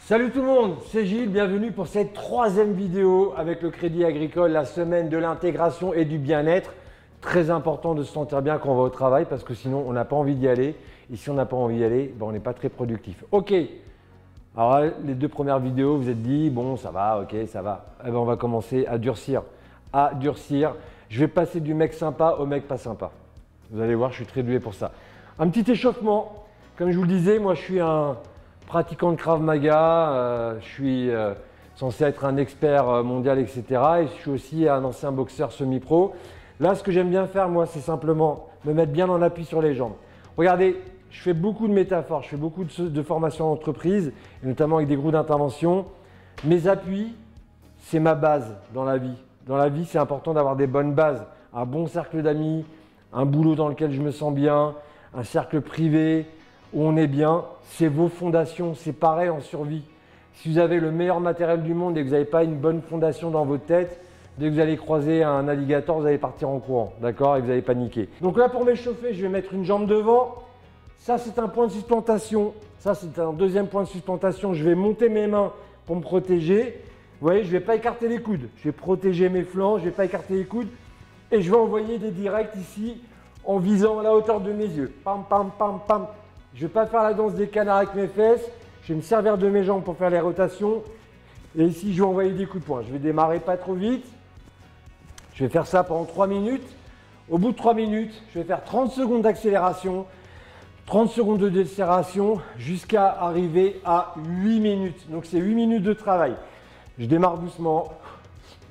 Salut tout le monde, c'est Gilles, bienvenue pour cette troisième vidéo avec le Crédit Agricole, la semaine de l'intégration et du bien-être. Très important de se sentir bien quand on va au travail parce que sinon on n'a pas envie d'y aller. Et si on n'a pas envie d'y aller, ben on n'est pas très productif. Ok, alors là, les deux premières vidéos, vous êtes dit, bon ça va, ok ça va. Eh ben, on va commencer à durcir. Je vais passer du mec sympa au mec pas sympa. Vous allez voir, je suis très doué pour ça. Un petit échauffement, comme je vous le disais, moi je suis un pratiquant de Krav Maga, je suis censé être un expert mondial, etc. Et je suis aussi un ancien boxeur semi-pro. Là, ce que j'aime bien faire, moi, c'est simplement me mettre bien en appui sur les jambes. Regardez, je fais beaucoup de métaphores, je fais beaucoup de formations d'entreprise, notamment avec des groupes d'intervention. Mes appuis, c'est ma base dans la vie. Dans la vie, c'est important d'avoir des bonnes bases. Un bon cercle d'amis, un boulot dans lequel je me sens bien, un cercle privé où on est bien, c'est vos fondations, c'est pareil en survie. Si vous avez le meilleur matériel du monde et que vous n'avez pas une bonne fondation dans votre tête, dès que vous allez croiser un alligator, vous allez partir en courant, d'accord? Et vous allez paniquer. Donc là, pour m'échauffer, je vais mettre une jambe devant. Ça, c'est un point de suspension. Ça, c'est un deuxième point de suspension. Je vais monter mes mains pour me protéger. Vous voyez, je ne vais pas écarter les coudes. Je vais protéger mes flancs, je ne vais pas écarter les coudes. Et je vais envoyer des directs ici en visant la hauteur de mes yeux. Pam, pam, pam, pam. Je ne vais pas faire la danse des canards avec mes fesses. Je vais me servir de mes jambes pour faire les rotations. Et ici, je vais envoyer des coups de poing. Je vais démarrer pas trop vite. Je vais faire ça pendant 3 minutes. Au bout de 3 minutes, je vais faire 30 secondes d'accélération, 30 secondes de décélération jusqu'à arriver à 8 minutes. Donc, c'est 8 minutes de travail. Je démarre doucement.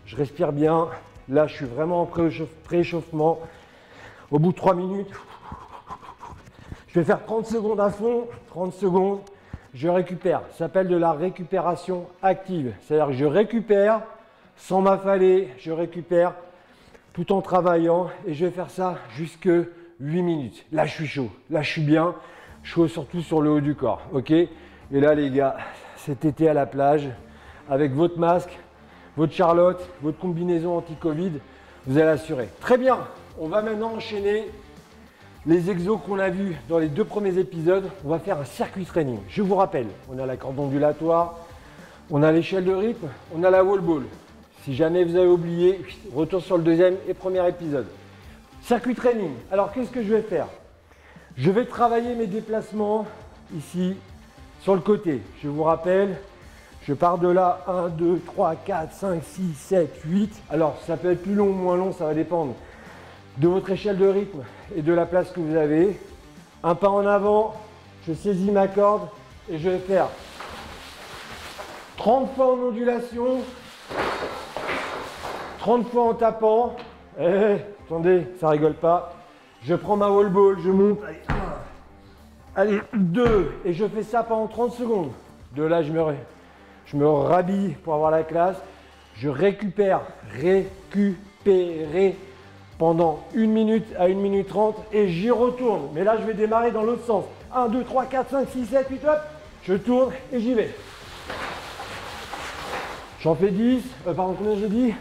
Je respire bien. Là, je suis vraiment en pré-échauffement. Au bout de 3 minutes, je vais faire 30 secondes à fond, 30 secondes, je récupère. Ça s'appelle de la récupération active. C'est-à-dire que je récupère sans m'affaler, je récupère tout en travaillant et je vais faire ça jusque 8 minutes. Là, je suis chaud, là, je suis bien, chaud surtout sur le haut du corps, ok? Et là, les gars, cet été à la plage, avec votre masque, votre Charlotte, votre combinaison anti-Covid, vous allez assurer. Très bien, on va maintenant enchaîner les exos qu'on a vus dans les 2 premiers épisodes. On va faire un circuit training. Je vous rappelle, on a la corde ondulatoire, on a l'échelle de rythme, on a la wall ball. Si jamais vous avez oublié, retour sur le 2e et 1er épisode. Circuit training. Alors, qu'est-ce que je vais faire? Je vais travailler mes déplacements ici sur le côté. Je vous rappelle, je pars de là, 1, 2, 3, 4, 5, 6, 7, 8. Alors, ça peut être plus long ou moins long, ça va dépendre de votre échelle de rythme et de la place que vous avez. Un pas en avant, je saisis ma corde et je vais faire 30 fois en ondulation, 30 fois en tapant. Attendez, ça rigole pas. Je prends ma wall ball, je monte. Allez, 2. Et je fais ça pendant 30 secondes. De là, je me rhabille pour avoir la classe. Je récupère, récupérer pendant 1 minute à 1 minute 30 et j'y retourne. Mais là, je vais démarrer dans l'autre sens. 1, 2, 3, 4, 5, 6, 7, 8, hop. Je tourne et j'y vais. J'en fais 10. Pardon, combien j'ai dit?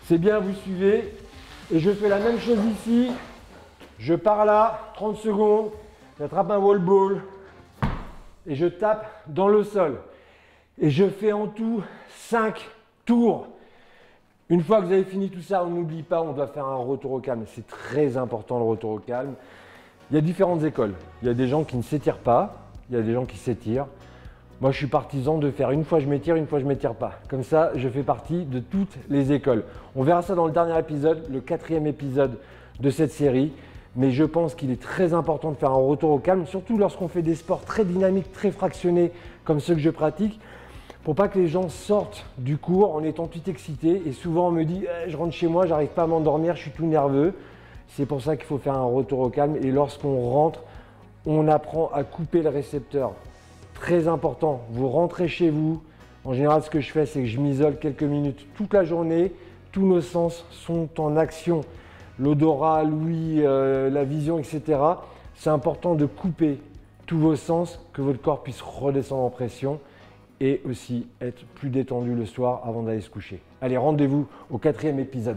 C'est bien, vous suivez. Et je fais la même chose ici. Je pars là, 30 secondes. J'attrape un wall ball et je tape dans le sol. Et je fais en tout 5 tours. Une fois que vous avez fini tout ça, on n'oublie pas, on doit faire un retour au calme. C'est très important le retour au calme. Il y a différentes écoles. Il y a des gens qui ne s'étirent pas, il y a des gens qui s'étirent. Moi, je suis partisan de faire une fois je m'étire, une fois je ne m'étire pas. Comme ça, je fais partie de toutes les écoles. On verra ça dans le dernier épisode, le 4e épisode de cette série. Mais je pense qu'il est très important de faire un retour au calme, surtout lorsqu'on fait des sports très dynamiques, très fractionnés, comme ceux que je pratique. Pour pas que les gens sortent du cours en étant tout excités. Et souvent, on me dit je rentre chez moi, j'arrive pas à m'endormir, je suis tout nerveux. C'est pour ça qu'il faut faire un retour au calme. Et lorsqu'on rentre, on apprend à couper le récepteur. Très important, vous rentrez chez vous. En général, ce que je fais, c'est que je m'isole quelques minutes toute la journée. Tous nos sens sont en action. L'odorat, l'ouïe, la vision, etc. C'est important de couper tous vos sens, que votre corps puisse redescendre en pression. Et aussi être plus détendu le soir avant d'aller se coucher. Allez, rendez-vous au 4e épisode.